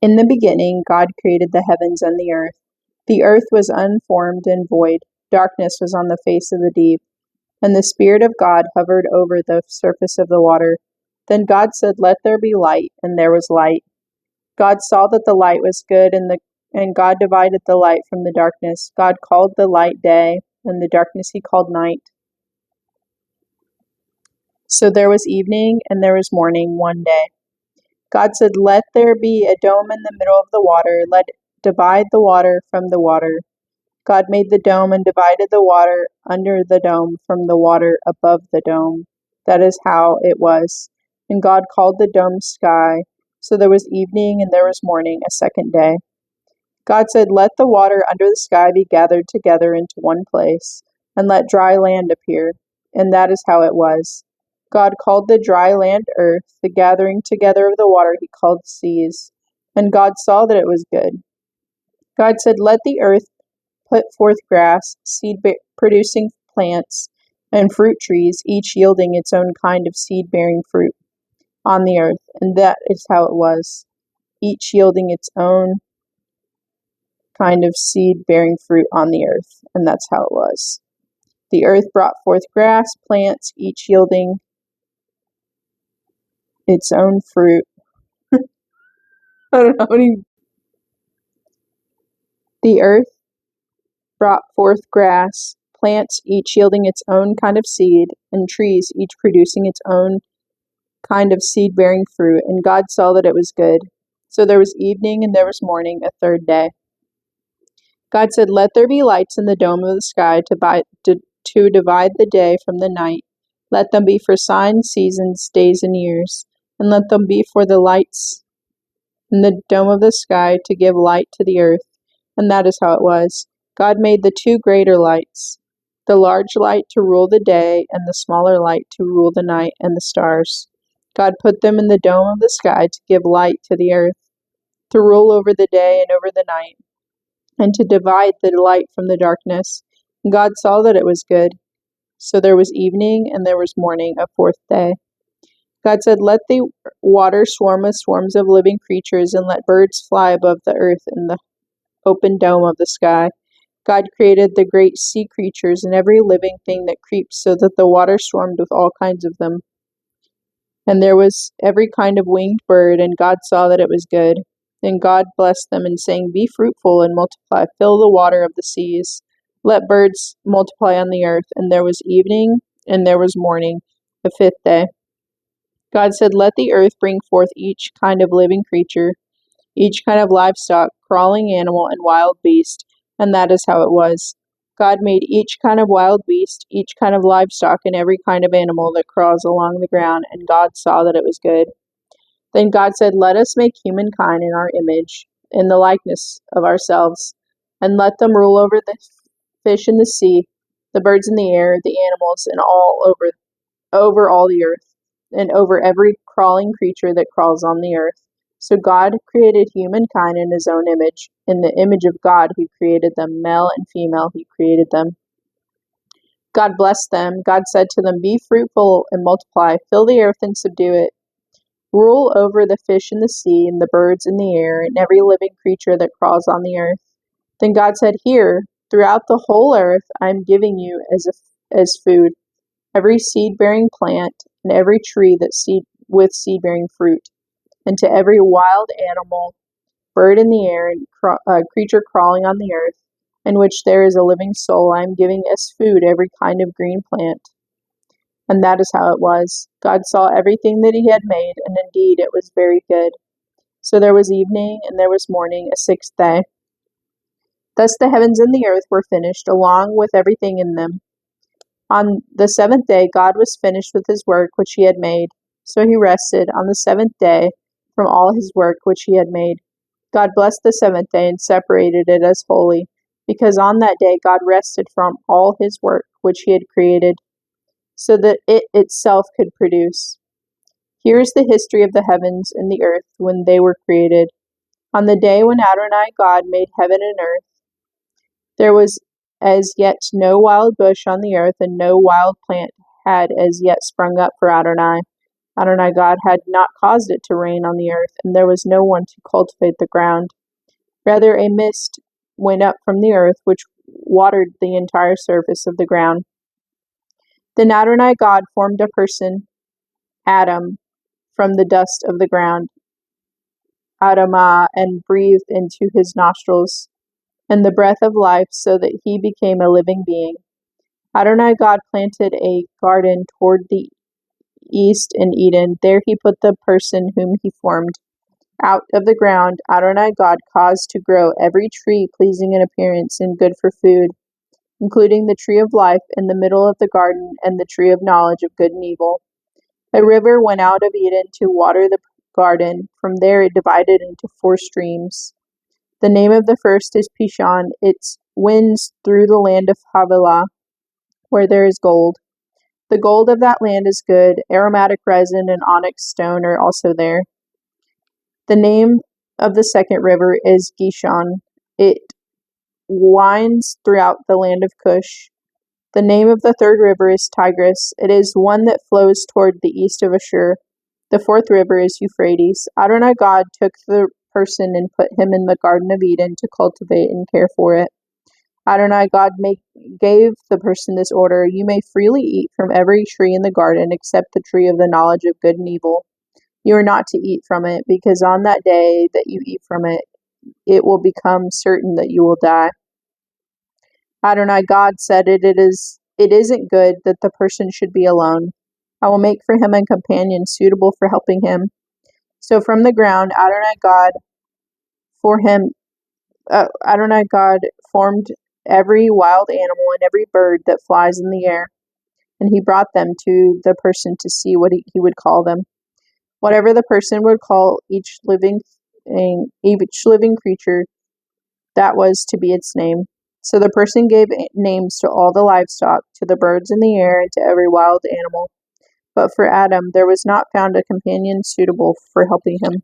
In the beginning, God created the heavens and the earth. The earth was unformed and void. Darkness was on the face of the deep, and the Spirit of God hovered over the surface of the water. Then God said, "Let there be light," and there was light. God saw that the light was good, and God divided the light from the darkness. God called the light day, and the darkness he called night. So there was evening, and there was morning one day. God said, "Let there be a dome in the middle of the water. Let it divide the water from the water." God made the dome and divided the water under the dome from the water above the dome. That is how it was. And God called the dome sky. So there was evening and there was morning, a second day. God said, "Let the water under the sky be gathered together into one place, and let dry land appear." And that is how it was. God called the dry land earth, the gathering together of the water he called seas. And God saw that it was good. God said, "Let the earth put forth grass, seed-producing plants, and fruit trees, each yielding its own kind of seed-bearing fruit on the earth." And that is how it was, each yielding its own kind of seed-bearing fruit on the earth. And that's how it was. The earth brought forth grass, plants, each yielding its own fruit. I don't know how many. The earth brought forth grass, plants, each yielding its own kind of seed, and trees, each producing its own kind of seed-bearing fruit. And God saw that it was good. So there was evening and there was morning, a third day. God said, "Let there be lights in the dome of the sky to divide the day from the night. Let them be for signs, seasons, days, and years. And let them be for the lights in the dome of the sky to give light to the earth." And that is how it was. God made the two greater lights, the large light to rule the day, and the smaller light to rule the night and the stars. God put them in the dome of the sky to give light to the earth, to rule over the day and over the night, and to divide the light from the darkness. And God saw that it was good. So there was evening and there was morning, a fourth day. God said, "Let the water swarm with swarms of living creatures, and let birds fly above the earth in the open dome of the sky." God created the great sea creatures and every living thing that creeps, so that the water swarmed with all kinds of them. And there was every kind of winged bird, and God saw that it was good. And God blessed them, and saying, "Be fruitful and multiply, fill the water of the seas. Let birds multiply on the earth." And there was evening, and there was morning, the fifth day. God said, "Let the earth bring forth each kind of living creature, each kind of livestock, crawling animal, and wild beast." And that is how it was. God made each kind of wild beast, each kind of livestock, and every kind of animal that crawls along the ground, and God saw that it was good. Then God said, "Let us make humankind in our image, in the likeness of ourselves, and let them rule over the fish in the sea, the birds in the air, the animals, and over all the earth, and over every crawling creature that crawls on the earth." So God created humankind in his own image. In the image of God he created them, male and female he created them. God blessed them. God said to them, "Be fruitful and multiply, fill the earth and subdue it. Rule over the fish in the sea and the birds in the air and every living creature that crawls on the earth." Then God said, "Here, throughout the whole earth, I am giving you as food every seed-bearing plant and every tree with seed-bearing fruit, and to every wild animal, bird in the air, and creature crawling on the earth, in which there is a living soul, I am giving as food every kind of green plant." And that is how it was. God saw everything that he had made, and indeed it was very good. So there was evening and there was morning, a sixth day. Thus the heavens and the earth were finished, along with everything in them. On the seventh day God was finished with his work which he had made. So he rested on the seventh day from all his work which he had made. God blessed the seventh day and separated it as holy, because on that day God rested from all his work which he had created, so that it itself could produce. Here is the history of the heavens and the earth when they were created. On the day when Adonai God made heaven and earth, there was as yet no wild bush on the earth, and no wild plant had as yet sprung up for Adonai. Adonai God had not caused it to rain on the earth, and there was no one to cultivate the ground. Rather, a mist went up from the earth, which watered the entire surface of the ground. Then Adonai God formed a person, Adam, from the dust of the ground, Adamah, and breathed into his nostrils and the breath of life, so that he became a living being. Adonai God planted a garden toward the east in Eden. There he put the person whom he formed. Out of the ground Adonai God caused to grow every tree pleasing in appearance and good for food, including the tree of life in the middle of the garden and the tree of knowledge of good and evil. A river went out of Eden to water the garden. From there it divided into 4 streams. The name of the first is Pishon. It winds through the land of Havilah, where there is gold. The gold of that land is good. Aromatic resin and onyx stone are also there. The name of the second river is Gishon. It winds throughout the land of Cush. The name of the third river is Tigris. It is one that flows toward the east of Ashur. The fourth river is Euphrates. Adonai God took the person and put him in the Garden of Eden to cultivate and care for it. Adonai God gave the person this order: You may freely eat from every tree in the garden except the tree of the knowledge of good and evil. You are not to eat from it, because on that day that you eat from it, it will become certain that you will die. Adonai God said, It isn't good that the person should be alone. I will make for him a companion suitable for helping him. So from the ground Adonai God formed every wild animal and every bird that flies in the air, and he brought them to the person to see what he would call them. Whatever the person would call each living creature, that was to be its name. So the person gave names to all the livestock, to the birds in the air, and to every wild animal. But for Adam there was not found a companion suitable for helping him.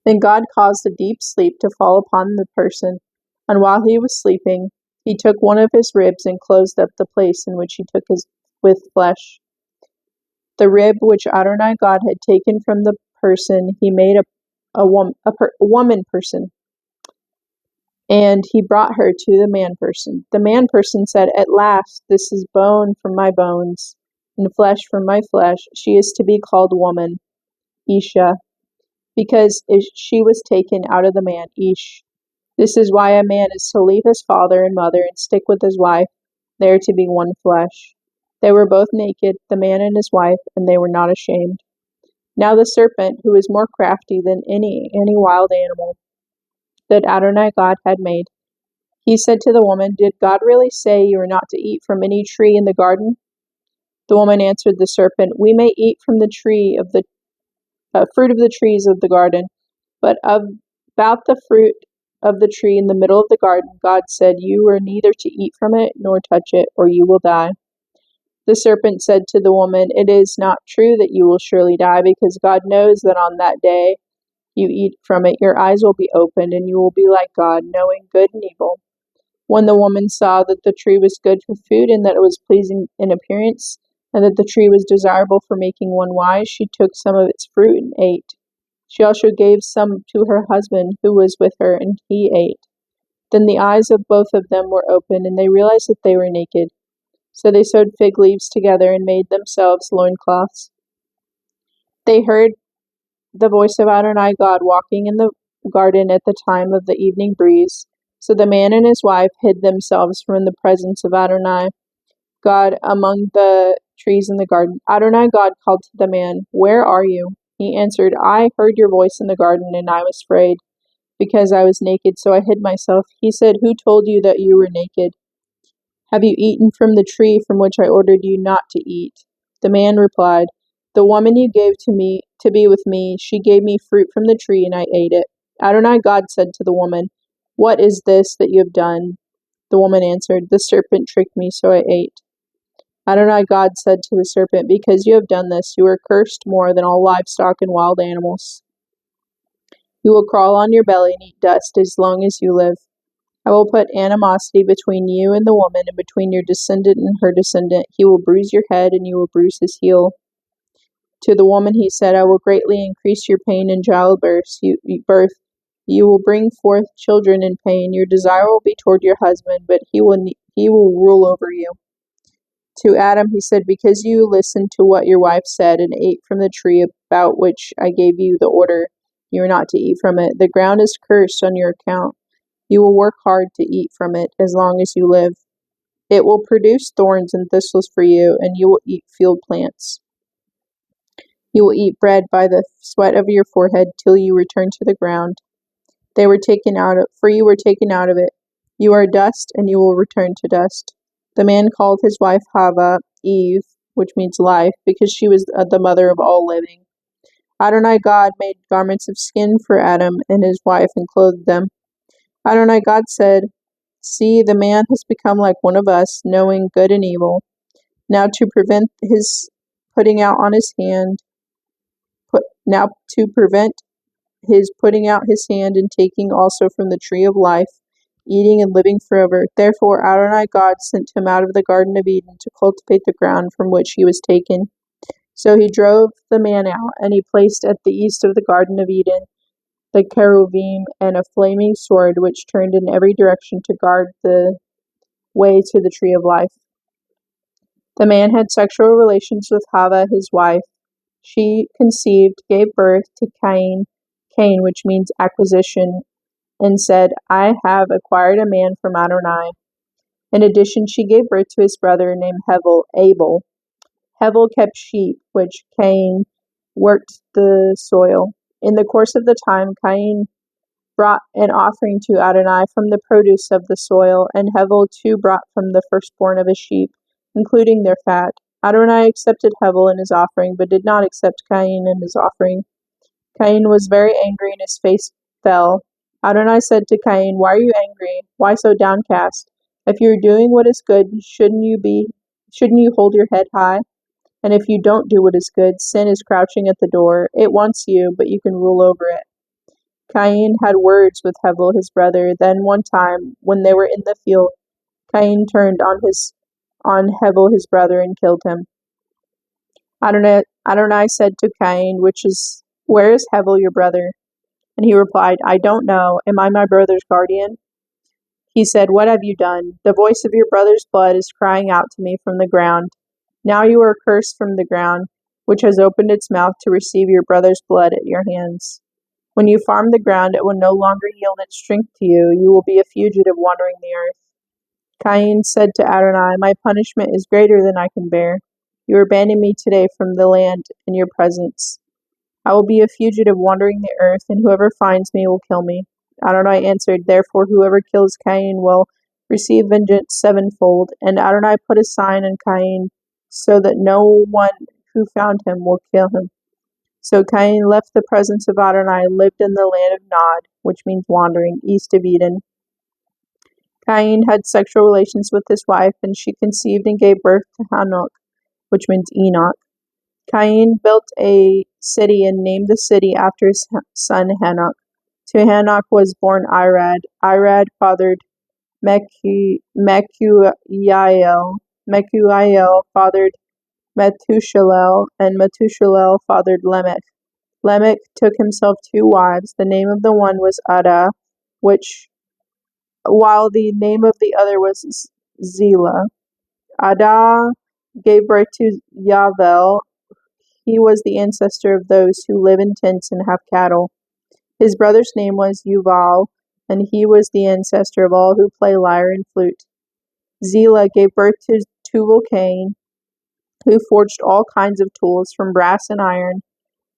Then God caused a deep sleep to fall upon the person, and while he was sleeping, he took one of his ribs and closed up the place in which he took with flesh. The rib which Adonai God had taken from the person, he made a woman person, and he brought her to the man person. The man person said, At last, this is bone from my bones, and flesh from my flesh. She is to be called woman, Isha, because she was taken out of the man, Ish. This is why a man is to leave his father and mother and stick with his wife. They are to be one flesh. They were both naked, the man and his wife, and they were not ashamed. Now the serpent, who is more crafty than any wild animal that Adonai God had made, he said to the woman, Did God really say you are not to eat from any tree in the garden? The woman answered the serpent, We may eat from the tree of the fruit of the trees of the garden, but about the fruit of the tree in the middle of the garden, God said, You are neither to eat from it nor touch it, or you will die. The serpent said to the woman, It is not true that you will surely die, because God knows that on that day you eat from it, your eyes will be opened, and you will be like God, knowing good and evil. When the woman saw that the tree was good for food, and that it was pleasing in appearance, and that the tree was desirable for making one wise, she took some of its fruit and ate. She also gave some to her husband who was with her, and he ate. Then the eyes of both of them were opened, and they realized that they were naked. So they sewed fig leaves together and made themselves loincloths. They heard the voice of Adonai God walking in the garden at the time of the evening breeze. So the man and his wife hid themselves from the presence of Adonai God among the trees in the garden. Adonai God called to the man, Where are you? He answered, I heard your voice in the garden, and I was afraid, because I was naked, so I hid myself. He said, Who told you that you were naked? Have you eaten from the tree from which I ordered you not to eat? The man replied, The woman you gave to me to be with me, she gave me fruit from the tree, and I ate it. Adonai God said to the woman, What is this that you have done? The woman answered, The serpent tricked me, so I ate. Adonai God said to the serpent, Because you have done this, you are cursed more than all livestock and wild animals. You will crawl on your belly and eat dust as long as you live. I will put animosity between you and the woman, and between your descendant and her descendant. He will bruise your head, and you will bruise his heel. To the woman he said, I will greatly increase your pain in childbirth. You will bring forth children in pain. Your desire will be toward your husband, but he will rule over you. To Adam he said, because you listened to what your wife said and ate from the tree about which I gave you the order you are not to eat from it, the ground is cursed on your account. You will work hard to eat from it as long as you live. It will produce thorns and thistles for you, and you will eat field plants. You will eat bread by the sweat of your forehead till you return to the ground. For you were taken out of it. You are dust, and you will return to dust. The man called his wife Hava, Eve, which means life, because she was the mother of all living. Adonai God made garments of skin for Adam and his wife and clothed them. Adonai God said, see, the man has become like one of us, knowing good and evil. Now to prevent his putting out his hand and taking also from the tree of life, eating and living forever. Therefore Adonai God sent him out of the Garden of Eden to cultivate the ground from which he was taken. So he drove the man out, and he placed at the east of the Garden of Eden the cherubim and a flaming sword which turned in every direction to guard the way to the tree of life. The man had sexual relations with Hava, his wife. She conceived, gave birth to Cain, which means acquisition, and said, I have acquired a man from Adonai. In addition, she gave birth to his brother named Abel. Hevel kept sheep, which Cain worked the soil. In the course of the time, Cain brought an offering to Adonai from the produce of the soil, and Hevel too brought from the firstborn of his sheep, including their fat. Adonai accepted Hevel and his offering, but did not accept Cain and his offering. Cain was very angry, and his face fell. Adonai said to Cain, why are you angry? Why so downcast? If you are doing what is good, shouldn't you hold your head high? And if you don't do what is good, sin is crouching at the door. It wants you, but you can rule over it. Cain had words with Hevel his brother. Then one time, when they were in the field, Cain turned on Hevel his brother and killed him. Adonai said to Cain, where is Hevel your brother? And he replied, I don't know. Am I my brother's guardian? He said, what have you done? The voice of your brother's blood is crying out to me from the ground. Now you are cursed from the ground, which has opened its mouth to receive your brother's blood at your hands. When you farm the ground, it will no longer yield its strength to you. You will be a fugitive wandering the earth. Cain said to Adonai, my punishment is greater than I can bear. You abandoned me today from the land in your presence. I will be a fugitive wandering the earth, and whoever finds me will kill me. Adonai answered, therefore whoever kills Cain will receive vengeance sevenfold. And Adonai put a sign on Cain, so that no one who found him will kill him. So Cain left the presence of Adonai and lived in the land of Nod, which means wandering, east of Eden. Cain had sexual relations with his wife, and she conceived and gave birth to Hanok, which means Enoch. Cain built a city and named the city after his son Hanok. To Hanok was born Irad. Irad fathered Mechuiel. Mechuiel fathered Methushalel, and Methushalel fathered Lamech. Lamech took himself 2 wives. The name of the one was Ada, while the name of the other was Zillah. Ada gave birth to Yavel. He was the ancestor of those who live in tents and have cattle. His brother's name was Yuval, and he was the ancestor of all who play lyre and flute. Zillah gave birth to Tubal-Cain, who forged all kinds of tools from brass and iron.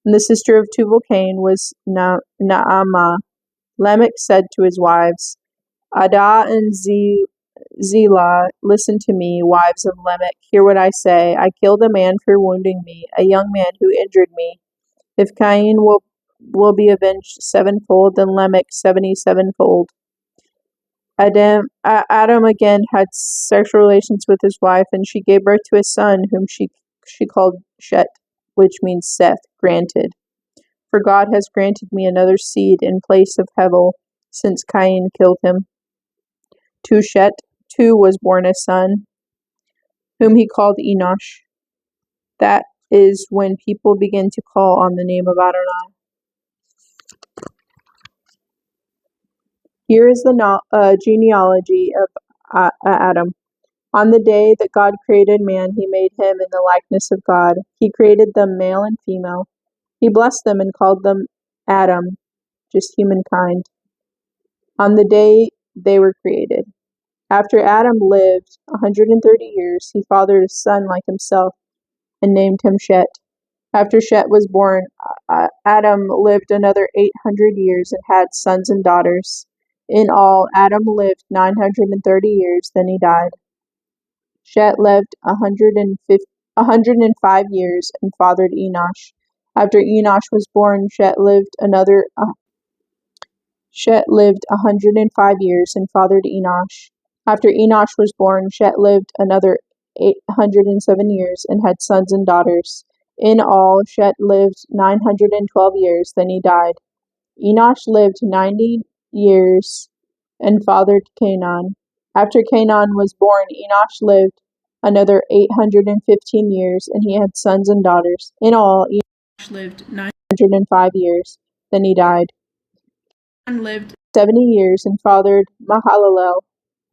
And the sister of Tubal-Cain was Naamah. Lamech said to his wives, Ada and Zillah, listen to me, wives of Lamech. Hear what I say. I killed a man for wounding me, a young man who injured me. If Cain will be avenged sevenfold, then Lamech 77-fold. Adam again had sexual relations with his wife, and she gave birth to a son, whom she called Shet, which means Seth, granted. For God has granted me another seed in place of Hevel, since Cain killed him. To Shet too was born a son, whom he called Enosh. That is when people begin to call on the name of Adonai. Here is the genealogy of Adam. On the day that God created man, he made him in the likeness of God. He created them male and female. He blessed them and called them Adam, just humankind, on the day they were created. After Adam lived 130 years, he fathered a son like himself and named him Shet. After Shet was born, Adam lived another 800 years and had sons and daughters. In all, Adam lived 930 years, then he died. Shet lived 105 years and fathered Enosh. After Enosh was born, Shet lived 105 years and fathered Enosh. After Enosh was born, Shet lived another 807 years and had sons and daughters. In all, Shet lived 912 years, then he died. Enosh lived 90 years and fathered Canaan. After Canaan was born, Enosh lived another 815 years, and he had sons and daughters. In all, Enosh lived 905 years, then he died. Canaan lived 70 years and fathered Mahalalel.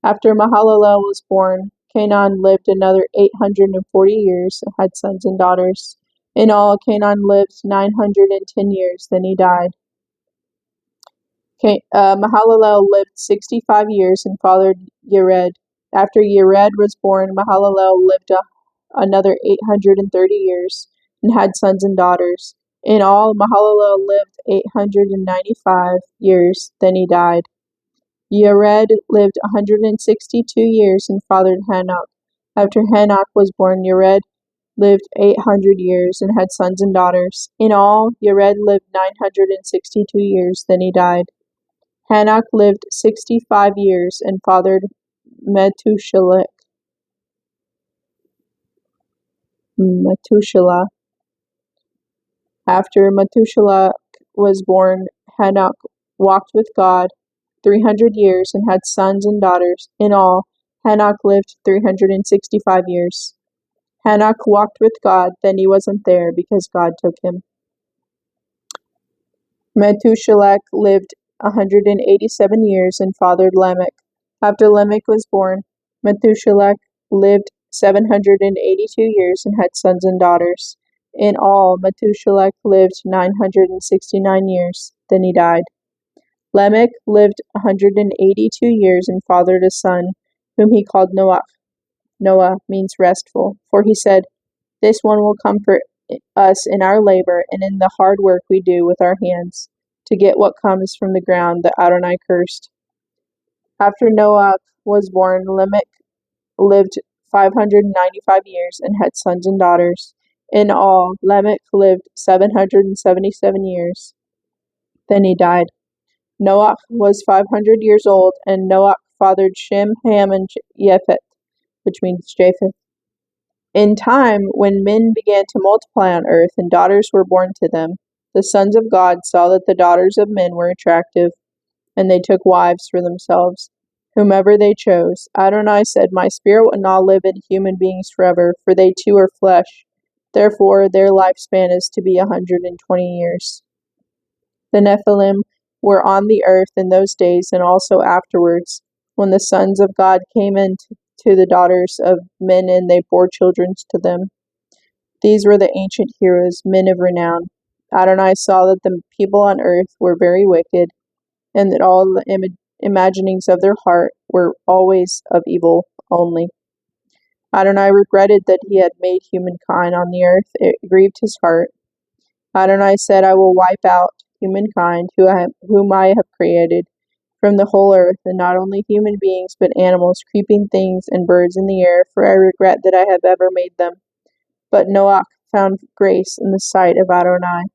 After Mahalalel was born, Canaan lived another 840 years and had sons and daughters. In all, Canaan lived 910 years, then he died. Mahalalel lived 65 years and fathered Yered. After Yered was born, Mahalalel lived another 830 years and had sons and daughters. In all, Mahalalel lived 895 years, then he died. Yered lived 162 years and fathered Hanok. After Hanok was born, Yered lived 800 years and had sons and daughters. In all, Yered lived 962 years, then he died. Hanok lived 65 years and fathered Methuselah. After Methuselah was born, Hanok walked with God 300 years and had sons and daughters. In all, Hanok lived 365 years. Hanok walked with God, then he wasn't there because God took him. Methuselah lived 187 years and fathered Lamech. After Lamech was born, Methuselah lived 782 years and had sons and daughters. In all, Methuselah lived 969 years, then he died. Lamech lived 182 years and fathered a son, whom he called Noah. Noah means restful, for he said, "This one will comfort us in our labor and in the hard work we do with our hands, to get what comes from the ground that Adonai cursed." After Noah was born, Lamech lived 595 years and had sons and daughters. In all, Lamech lived 777 years. Then he died. Noah was 500 years old, and Noah fathered Shem, Ham, and Japheth, which means Japheth. In time, when men began to multiply on earth and daughters were born to them, the sons of God saw that the daughters of men were attractive, and they took wives for themselves, whomever they chose. Adonai said, "My spirit will not live in human beings forever, for they too are flesh. Therefore, their lifespan is to be 120 years. The Nephilim were on the earth in those days and also afterwards, when the sons of God came in to the daughters of men and they bore children to them. These were the ancient heroes, men of renown. Adonai saw that the people on earth were very wicked, and that all the imaginings of their heart were always of evil only. Adonai regretted that he had made humankind on the earth. It grieved his heart. Adonai said, "I will wipe out humankind, whom I have created, from the whole earth, and not only human beings, but animals, creeping things, and birds in the air, for I regret that I have ever made them." But Noah found grace in the sight of Adonai.